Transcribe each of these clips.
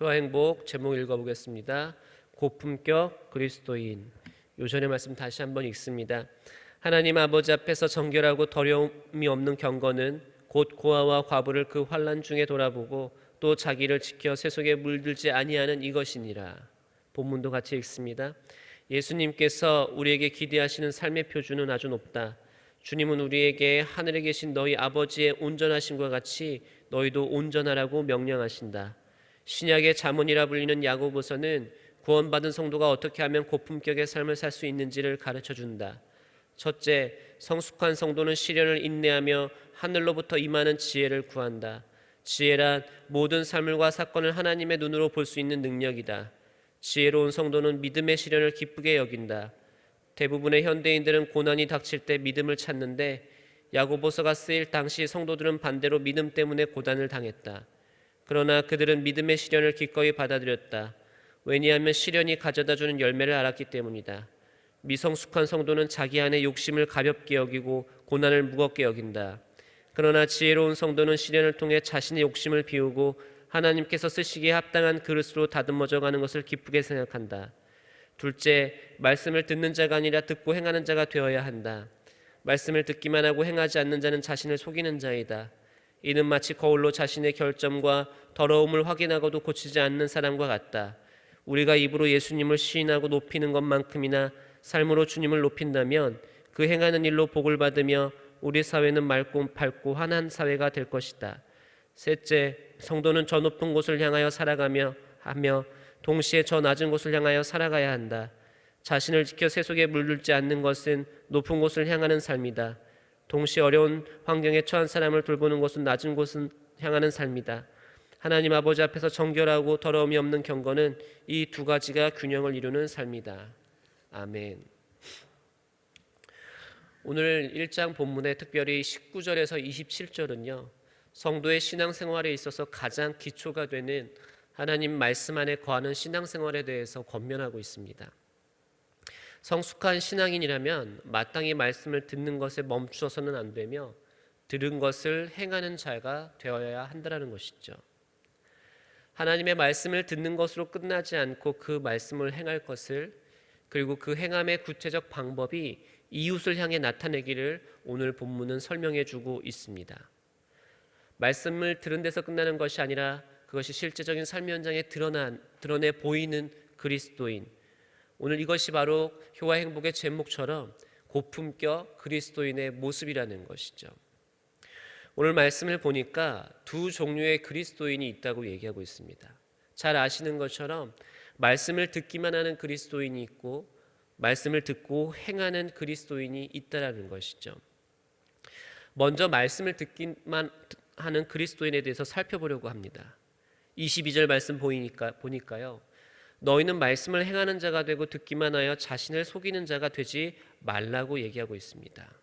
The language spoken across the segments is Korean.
효화행복 제목 읽어보겠습니다. 고품격 그리스도인. 요전의 말씀 다시 한번 읽습니다. 하나님 아버지 앞에서 정결하고 더러움이 없는 경건은 곧 고아와 과부를 그 환난 중에 돌아보고 또 자기를 지켜 세속에 물들지 아니하는 이것이니라. 본문도 같이 읽습니다. 예수님께서 우리에게 기대하시는 삶의 표준은 아주 높다. 주님은 우리에게 하늘에 계신 너희 아버지의 온전하심과 같이 너희도 온전하라고 명령하신다. 신약의 자문이라 불리는 야고보서는 구원받은 성도가 어떻게 하면 고품격의 삶을 살 수 있는지를 가르쳐준다. 첫째, 성숙한 성도는 시련을 인내하며 하늘로부터 임하는 지혜를 구한다. 지혜란 모든 사물과 사건을 하나님의 눈으로 볼 수 있는 능력이다. 지혜로운 성도는 믿음의 시련을 기쁘게 여긴다. 대부분의 현대인들은 고난이 닥칠 때 믿음을 찾는데 야고보서가 쓰일 당시 성도들은 반대로 믿음 때문에 고난을 당했다. 그러나 그들은 믿음의 시련을 기꺼이 받아들였다. 왜냐하면 시련이 가져다주는 열매를 알았기 때문이다. 미성숙한 성도는 자기 안의 욕심을 가볍게 여기고 고난을 무겁게 여긴다. 그러나 지혜로운 성도는 시련을 통해 자신의 욕심을 비우고 하나님께서 쓰시기에 합당한 그릇으로 다듬어져 가는 것을 기쁘게 생각한다. 둘째, 말씀을 듣는 자가 아니라 듣고 행하는 자가 되어야 한다. 말씀을 듣기만 하고 행하지 않는 자는 자신을 속이는 자이다. 이는 마치 거울로 자신의 결점과 더러움을 확인하고도 고치지 않는 사람과 같다. 우리가 입으로 예수님을 시인하고 높이는 것만큼이나 삶으로 주님을 높인다면 그 행하는 일로 복을 받으며 우리 사회는 맑고 밝고 환한 사회가 될 것이다. 셋째, 성도는 저 높은 곳을 향하여 살아가며 동시에 저 낮은 곳을 향하여 살아가야 한다. 자신을 지켜 세속에 물들지 않는 것은 높은 곳을 향하는 삶이다. 동시에 어려운 환경에 처한 사람을 돌보는 것은 낮은 곳을 향하는 삶이다. 하나님 아버지 앞에서 정결하고 더러움이 없는 경건은 이 두 가지가 균형을 이루는 삶이다. 아멘. 오늘 1장 본문의 특별히 19절에서 27절은요. 성도의 신앙생활에 있어서 가장 기초가 되는 하나님 말씀 안에 거하는 신앙생활에 대해서 권면하고 있습니다. 성숙한 신앙인이라면 마땅히 말씀을 듣는 것에 멈추어서는 안 되며 들은 것을 행하는 자가 되어야 한다는 것이죠. 하나님의 말씀을 듣는 것으로 끝나지 않고 그 말씀을 행할 것을, 그리고 그 행함의 구체적 방법이 이웃을 향해 나타내기를 오늘 본문은 설명해 주고 있습니다. 말씀을 들은 데서 끝나는 것이 아니라 그것이 실제적인 삶 현장에 드러내 보이는 그리스도인. 오늘 이것이 바로 효화행복의 제목처럼 고품격 그리스도인의 모습이라는 것이죠. 오늘 말씀을 보니까 두 종류의 그리스도인이 있다고 얘기하고 있습니다. 잘 아시는 것처럼 말씀을 듣기만 하는 그리스도인이 있고 말씀을 듣고 행하는 그리스도인이 있다라는 것이죠. 먼저 말씀을 듣기만 하는 그리스도인에 대해서 살펴보려고 합니다. 22절 말씀 보니까요. 너희는 말씀을 행하는 자가 되고 듣기만 하여 자신을 속이는 자가 되지 말라고 얘기하고 있습니다.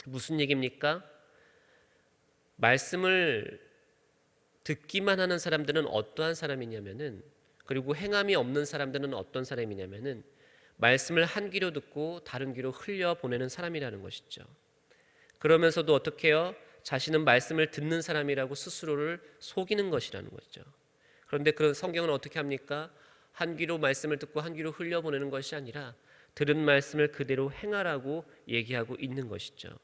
무슨 얘기입니까? 말씀을 듣기만 하는 사람들은 어떠한 사람이냐면은, 그리고 행함이 없는 사람들은 어떤 사람이냐면은 말씀을 한 귀로 듣고 다른 귀로 흘려보내는 사람이라는 것이죠. 그러면서도 어떻게 해요? 자신은 말씀을 듣는 사람이라고 스스로를 속이는 것이라는 거죠. 그런데 그런 성경은 어떻게 합니까? 한 귀로 말씀을 듣고 한 귀로 흘려보내는 것이 아니라 들은 말씀을 그대로 행하라고 얘기하고 있는 것이죠.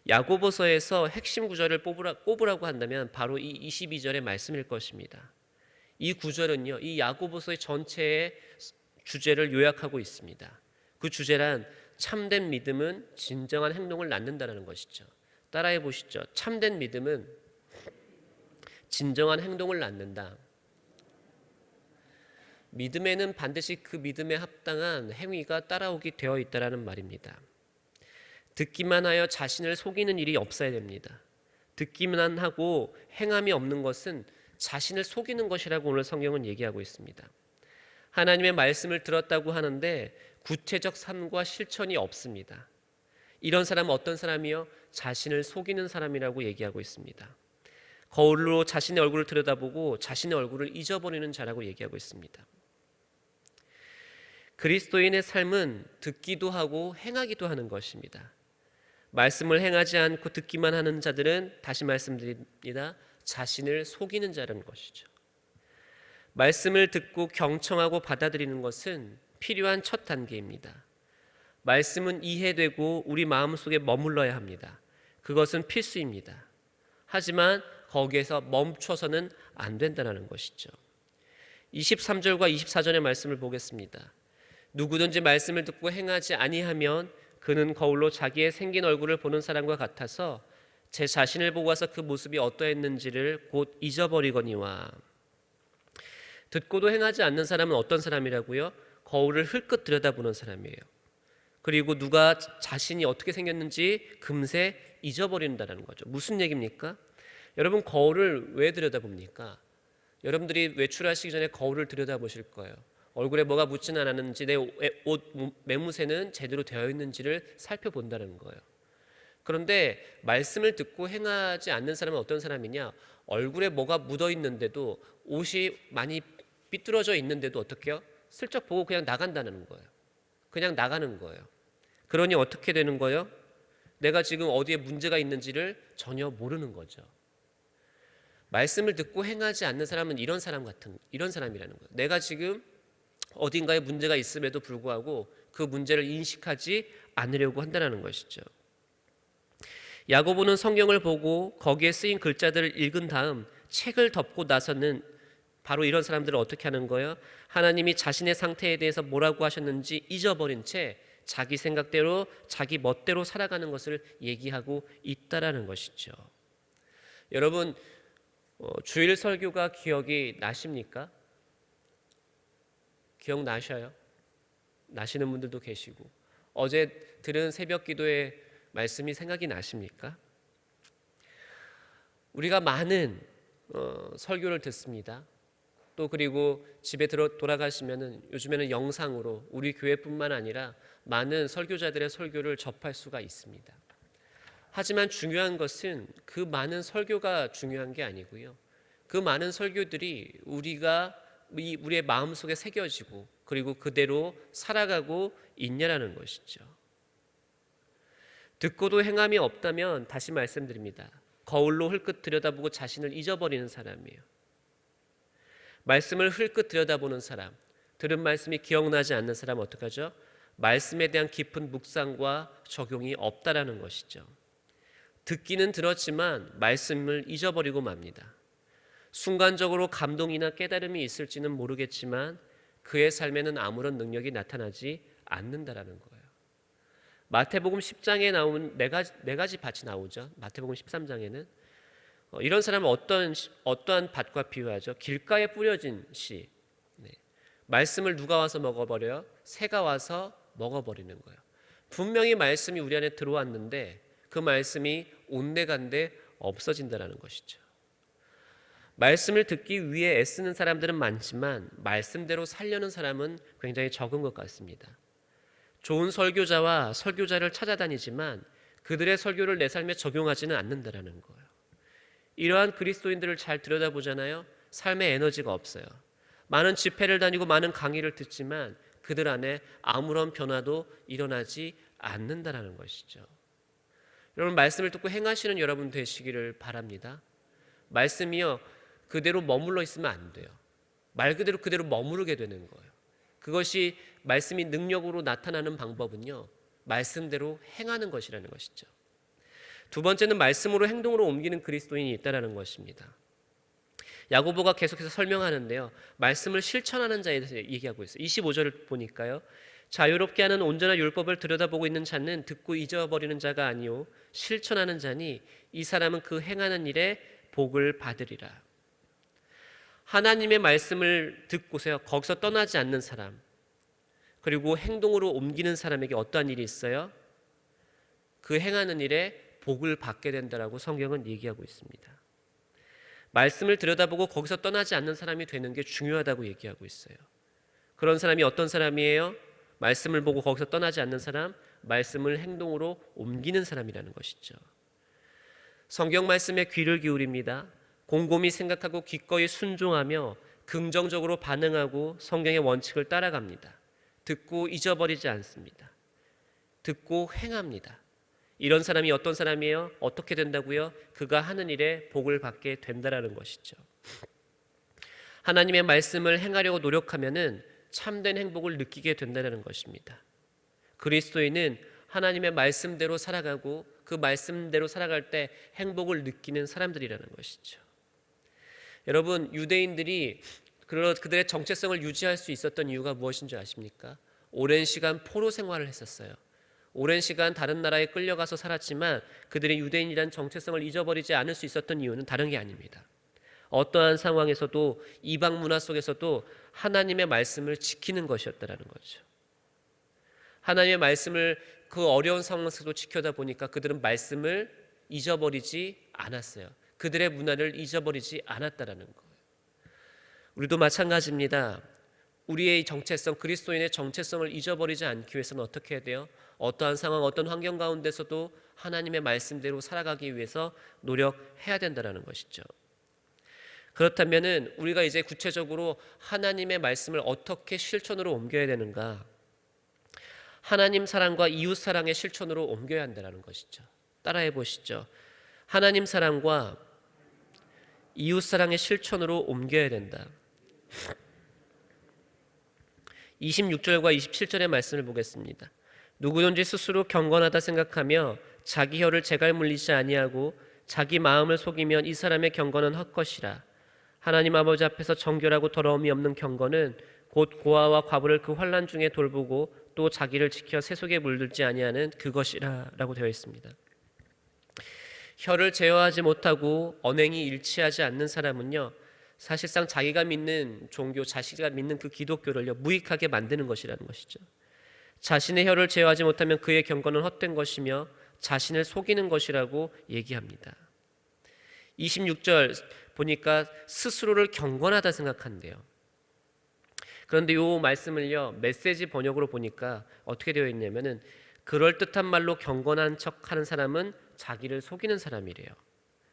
야고보서에서 핵심 구절을 꼽으라고 한다면 바로 이 22절의 말씀일 것입니다. 이 구절은요, 이 야고보서의 전체의 주제를 요약하고 있습니다. 그 주제란 참된 믿음은 진정한 행동을 낳는다는 것이죠. 따라해 보시죠. 참된 믿음은 진정한 행동을 낳는다. 믿음에는 반드시 그 믿음에 합당한 행위가 따라오게 되어 있다는 말입니다. 듣기만 하여 자신을 속이는 일이 없어야 됩니다. 듣기만 하고 행함이 없는 것은 자신을 속이는 것이라고 오늘 성경은 얘기하고 있습니다. 하나님의 말씀을 들었다고 하는데 구체적 삶과 실천이 없습니다. 이런 사람은 어떤 사람이요? 자신을 속이는 사람이라고 얘기하고 있습니다. 거울로 자신의 얼굴을 들여다보고 자신의 얼굴을 잊어버리는 자라고 얘기하고 있습니다. 그리스도인의 삶은 듣기도 하고 행하기도 하는 것입니다. 말씀을 행하지 않고 듣기만 하는 자들은, 다시 말씀드립니다, 자신을 속이는 자라는 것이죠. 말씀을 듣고 경청하고 받아들이는 것은 필요한 첫 단계입니다. 말씀은 이해되고 우리 마음속에 머물러야 합니다. 그것은 필수입니다. 하지만 거기에서 멈춰서는 안 된다는 것이죠. 23절과 24절의 말씀을 보겠습니다. 누구든지 말씀을 듣고 행하지 아니하면 그는 거울로 자기의 생긴 얼굴을 보는 사람과 같아서 제 자신을 보고 와서 그 모습이 어떠했는지를 곧 잊어버리거니와. 듣고도 행하지 않는 사람은 어떤 사람이라고요? 거울을 흘끗 들여다보는 사람이에요. 그리고 누가 자신이 어떻게 생겼는지 금세 잊어버린다는 거죠. 무슨 얘기입니까? 여러분, 거울을 왜 들여다봅니까? 여러분들이 외출하시기 전에 거울을 들여다보실 거예요. 얼굴에 뭐가 묻지는 않았는지, 내 옷 매무새는 제대로 되어 있는지를 살펴본다는 거예요. 그런데 말씀을 듣고 행하지 않는 사람은 어떤 사람이냐? 얼굴에 뭐가 묻어 있는데도, 옷이 많이 삐뚤어져 있는데도 어떻게 해요? 슬쩍 보고 그냥 나간다는 거예요. 그냥 나가는 거예요. 그러니 어떻게 되는 거예요? 내가 지금 어디에 문제가 있는지를 전혀 모르는 거죠. 말씀을 듣고 행하지 않는 사람은 이런 사람이라는 거예요. 내가 지금 어딘가에 문제가 있음에도 불구하고 그 문제를 인식하지 않으려고 한다는 것이죠. 야고보는 성경을 보고 거기에 쓰인 글자들을 읽은 다음 책을 덮고 나서는 바로 이런 사람들을 어떻게 하는 거예요? 하나님이 자신의 상태에 대해서 뭐라고 하셨는지 잊어버린 채 자기 생각대로 자기 멋대로 살아가는 것을 얘기하고 있다라는 것이죠. 여러분, 주일 설교가 기억이 나십니까? 기억나셔요? 나시는 분들도 계시고, 어제 들은 새벽 기도의 말씀이 생각이 나십니까? 우리가 많은 설교를 듣습니다. 또 그리고 집에 돌아가시면은 요즘에는 영상으로 우리 교회뿐만 아니라 많은 설교자들의 설교를 접할 수가 있습니다. 하지만 중요한 것은 그 많은 설교가 중요한 게 아니고요. 그 많은 설교들이 우리의 마음속에 새겨지고 그리고 그대로 살아가고 있냐라는 것이죠. 듣고도 행함이 없다면 다시 말씀드립니다. 거울로 흘끗 들여다보고 자신을 잊어버리는 사람이에요. 말씀을 흘끗 들여다보는 사람, 들은 말씀이 기억나지 않는 사람은 어떡하죠? 말씀에 대한 깊은 묵상과 적용이 없다라는 것이죠. 듣기는 들었지만 말씀을 잊어버리고 맙니다. 순간적으로 감동이나 깨달음이 있을지는 모르겠지만 그의 삶에는 아무런 능력이 나타나지 않는다라는 거예요. 마태복음 10장에 나온 네 가지 밭이 나오죠. 마태복음 13장에는 이런 사람은 어떠한 밭과 비유하죠? 길가에 뿌려진 씨. 네. 말씀을 누가 와서 먹어버려요? 새가 와서 먹어버리는 거예요. 분명히 말씀이 우리 안에 들어왔는데 그 말씀이 온데간데 없어진다는 것이죠. 말씀을 듣기 위해 애쓰는 사람들은 많지만 말씀대로 살려는 사람은 굉장히 적은 것 같습니다. 좋은 설교자와 설교자를 찾아다니지만 그들의 설교를 내 삶에 적용하지는 않는다는 거예요. 이러한 그리스도인들을 잘 들여다보잖아요. 삶에 에너지가 없어요. 많은 집회를 다니고 많은 강의를 듣지만 그들 안에 아무런 변화도 일어나지 않는다는 것이죠. 여러분, 말씀을 듣고 행하시는 여러분 되시기를 바랍니다. 말씀이요, 그대로 머물러 있으면 안 돼요. 말 그대로 머무르게 되는 거예요. 그것이 말씀이 능력으로 나타나는 방법은요, 말씀대로 행하는 것이라는 것이죠. 두 번째는 말씀으로 행동으로 옮기는 그리스도인이 있다는 것입니다. 야고보가 계속해서 설명하는데요, 말씀을 실천하는 자에 대해서 얘기하고 있어요. 25절을 보니까요, 자유롭게 하는 온전한 율법을 들여다보고 있는 자는 듣고 잊어버리는 자가 아니요 실천하는 자니 이 사람은 그 행하는 일에 복을 받으리라. 하나님의 말씀을 듣고서요, 거기서 떠나지 않는 사람, 그리고 행동으로 옮기는 사람에게 어떠한 일이 있어요? 그 행하는 일에 복을 받게 된다라고 성경은 얘기하고 있습니다. 말씀을 들여다보고 거기서 떠나지 않는 사람이 되는 게 중요하다고 얘기하고 있어요. 그런 사람이 어떤 사람이에요? 말씀을 보고 거기서 떠나지 않는 사람, 말씀을 행동으로 옮기는 사람이라는 것이죠. 성경 말씀에 귀를 기울입니다. 곰곰이 생각하고 기꺼이 순종하며 긍정적으로 반응하고 성경의 원칙을 따라갑니다. 듣고 잊어버리지 않습니다. 듣고 행합니다. 이런 사람이 어떤 사람이에요? 어떻게 된다고요? 그가 하는 일에 복을 받게 된다라는 것이죠. 하나님의 말씀을 행하려고 노력하면은 참된 행복을 느끼게 된다는 것입니다. 그리스도인은 하나님의 말씀대로 살아가고 그 말씀대로 살아갈 때 행복을 느끼는 사람들이라는 것이죠. 여러분, 유대인들이 그들의 정체성을 유지할 수 있었던 이유가 무엇인 줄 아십니까? 오랜 시간 포로 생활을 했었어요. 오랜 시간 다른 나라에 끌려가서 살았지만 그들의 유대인이란 정체성을 잊어버리지 않을 수 있었던 이유는 다른 게 아닙니다. 어떠한 상황에서도 이방 문화 속에서도 하나님의 말씀을 지키는 것이었다라는 거죠. 하나님의 말씀을 그 어려운 상황에서도 지켜다 보니까 그들은 말씀을 잊어버리지 않았어요. 그들의 문화를 잊어버리지 않았다라는 거예요. 우리도 마찬가지입니다. 우리의 정체성, 그리스도인의 정체성을 잊어버리지 않기 위해서는 어떻게 해야 돼요? 어떠한 상황, 어떤 환경 가운데서도 하나님의 말씀대로 살아가기 위해서 노력해야 된다는 것이죠. 그렇다면 우리가 이제 구체적으로 하나님의 말씀을 어떻게 실천으로 옮겨야 되는가? 하나님 사랑과 이웃 사랑의 실천으로 옮겨야 한다는 것이죠. 따라해 보시죠. 하나님 사랑과 이웃 사랑의 실천으로 옮겨야 된다. 26절과 27절의 말씀을 보겠습니다. 누구든지 스스로 경건하다 생각하며 자기 혀를 재갈 물리지 아니하고 자기 마음을 속이면 이 사람의 경건은 헛것이라. 하나님 아버지 앞에서 정결하고 더러움이 없는 경건은 곧 고아와 과부를 그 환난 중에 돌보고 또 자기를 지켜 세속에 물들지 아니하는 그것이라 라고 되어 있습니다. 혀를 제어하지 못하고 언행이 일치하지 않는 사람은요, 사실상 자기가 믿는 종교, 자기가 믿는 그 기독교를요 무익하게 만드는 것이라는 것이죠. 자신의 혀를 제어하지 못하면 그의 경건은 헛된 것이며 자신을 속이는 것이라고 얘기합니다. 26절 보니까 스스로를 경건하다 생각한대요. 그런데 이 말씀을요 메시지 번역으로 보니까 어떻게 되어 있냐면은 그럴듯한 말로 경건한 척하는 사람은 자기를 속이는 사람이래요.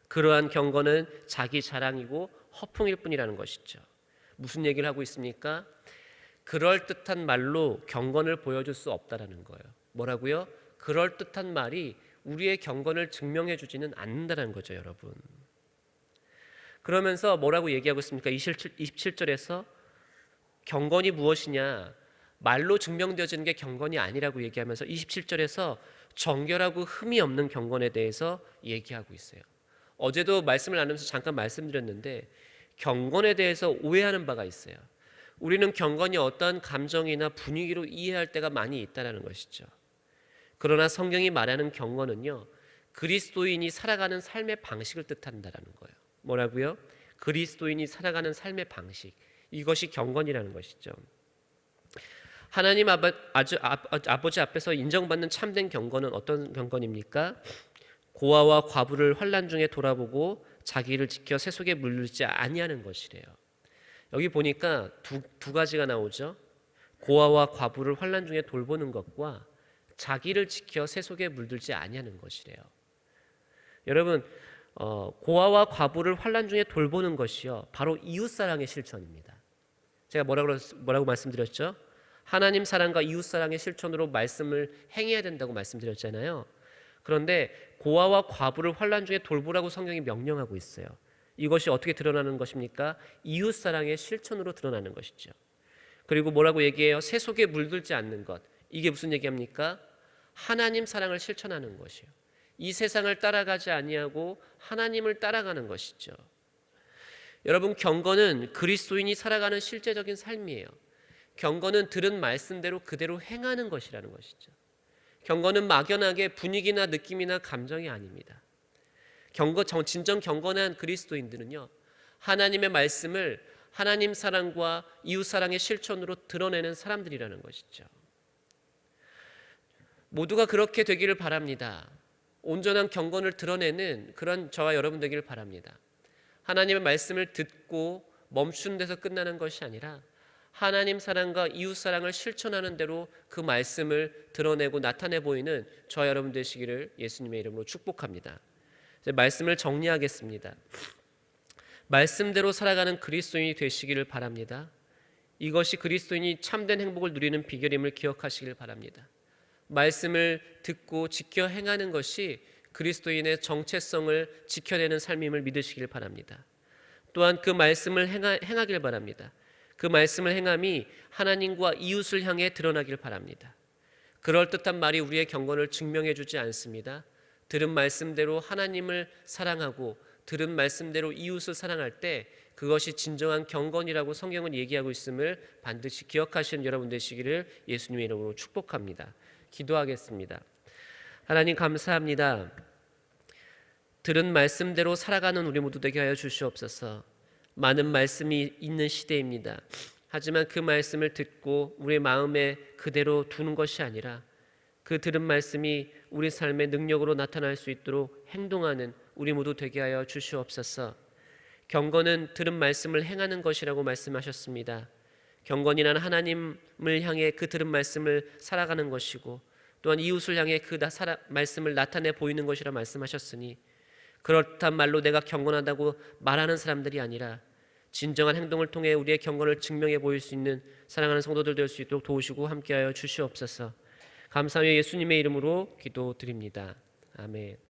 그러한 경건은 자기 자랑이고 허풍일 뿐이라는 것이죠. 무슨 얘기를 하고 있습니까? 그럴듯한 말로 경건을 보여줄 수 없다라는 거예요. 뭐라고요? 그럴듯한 말이 우리의 경건을 증명해 주지는 않는다는 거죠, 여러분. 그러면서 뭐라고 얘기하고 있습니까? 27절에서 경건이 무엇이냐? 말로 증명되어지는 게 경건이 아니라고 얘기하면서 27절에서 정결하고 흠이 없는 경건에 대해서 얘기하고 있어요. 어제도 말씀을 나누면서 잠깐 말씀드렸는데 경건에 대해서 오해하는 바가 있어요. 우리는 경건이 어떤 감정이나 분위기로 이해할 때가 많이 있다는 것이죠. 그러나 성경이 말하는 경건은요 그리스도인이 살아가는 삶의 방식을 뜻한다는 거예요. 뭐라고요? 그리스도인이 살아가는 삶의 방식, 이것이 경건이라는 것이죠. 하나님 아버지 앞에서 인정받는 참된 경건은 어떤 경건입니까? 고아와 과부를 환난 중에 돌아보고 자기를 지켜 세속에 물들지 아니하는 것이래요. 여기 보니까 두 가지가 나오죠. 고아와 과부를 환난 중에 돌보는 것과 자기를 지켜 세속에 물들지 아니하는 것이래요. 여러분, 고아와 과부를 환난 중에 돌보는 것이요 바로 이웃사랑의 실천입니다. 제가 뭐라고 말씀드렸죠? 하나님 사랑과 이웃 사랑의 실천으로 말씀을 행해야 된다고 말씀드렸잖아요. 그런데 고아와 과부를 환난 중에 돌보라고 성경이 명령하고 있어요. 이것이 어떻게 드러나는 것입니까? 이웃 사랑의 실천으로 드러나는 것이죠. 그리고 뭐라고 얘기해요? 세속에 물들지 않는 것. 이게 무슨 얘기합니까? 하나님 사랑을 실천하는 것이에요. 이 세상을 따라가지 아니하고 하나님을 따라가는 것이죠. 여러분, 경건은 그리스도인이 살아가는 실제적인 삶이에요. 경건은 들은 말씀대로 그대로 행하는 것이라는 것이죠. 경건은 막연하게 분위기나 느낌이나 감정이 아닙니다. 진정 경건한 그리스도인들은요 하나님의 말씀을 하나님 사랑과 이웃 사랑의 실천으로 드러내는 사람들이라는 것이죠. 모두가 그렇게 되기를 바랍니다. 온전한 경건을 드러내는 그런 저와 여러분 되기를 바랍니다. 하나님의 말씀을 듣고 멈춘 데서 끝나는 것이 아니라 하나님 사랑과 이웃 사랑을 실천하는 대로 그 말씀을 드러내고 나타내 보이는 저와 여러분 되시기를 예수님의 이름으로 축복합니다. 이제 말씀을 정리하겠습니다. 말씀대로 살아가는 그리스도인이 되시기를 바랍니다. 이것이 그리스도인이 참된 행복을 누리는 비결임을 기억하시길 바랍니다. 말씀을 듣고 지켜 행하는 것이 그리스도인의 정체성을 지켜내는 삶임을 믿으시길 바랍니다. 또한 그 말씀을 행하길 바랍니다. 그 말씀을 행함이 하나님과 이웃을 향해 드러나길 바랍니다. 그럴듯한 말이 우리의 경건을 증명해 주지 않습니다. 들은 말씀대로 하나님을 사랑하고 들은 말씀대로 이웃을 사랑할 때 그것이 진정한 경건이라고 성경은 얘기하고 있음을 반드시 기억하시는 여러분 되시기를 예수님의 이름으로 축복합니다. 기도하겠습니다. 하나님 감사합니다. 들은 말씀대로 살아가는 우리 모두 되게 하여 주시옵소서. 많은 말씀이 있는 시대입니다. 하지만 그 말씀을 듣고 우리의 마음에 그대로 두는 것이 아니라 그 들은 말씀이 우리 삶의 능력으로 나타날 수 있도록 행동하는 우리 모두 되게 하여 주시옵소서. 경건은 들은 말씀을 행하는 것이라고 말씀하셨습니다. 경건이란 하나님을 향해 그 들은 말씀을 살아가는 것이고 또한 이웃을 향해 그 말씀을 나타내 보이는 것이라 말씀하셨으니 그렇단 말로 내가 경건하다고 말하는 사람들이 아니라 진정한 행동을 통해 우리의 경건을 증명해 보일 수 있는 사랑하는 성도들 될 수 있도록 도우시고 함께하여 주시옵소서. 감사하며 예수님의 이름으로 기도드립니다. 아멘.